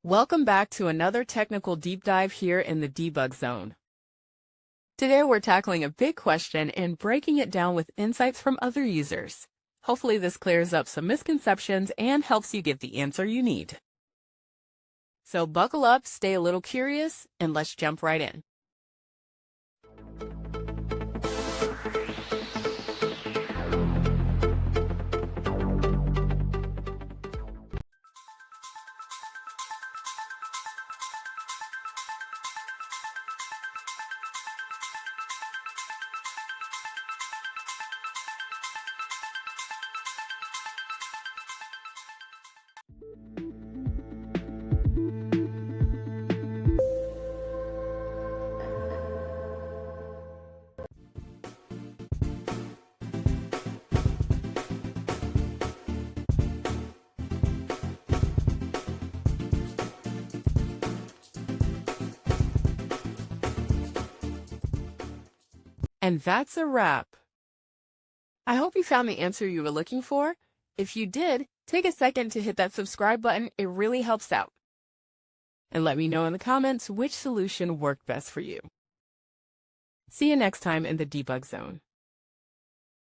Welcome back to another technical deep dive here in the debug zone. Today we're tackling a big question and breaking it down with insights from other users. Hopefully this clears up some misconceptions and helps you get the answer you need. So buckle up, stay a little curious, and let's jump right in. And that's a wrap. I hope you found the answer you were looking for. If you did, take a second to hit that subscribe button. It really helps out. And let me know in the comments which solution worked best for you. See you next time in the debug zone.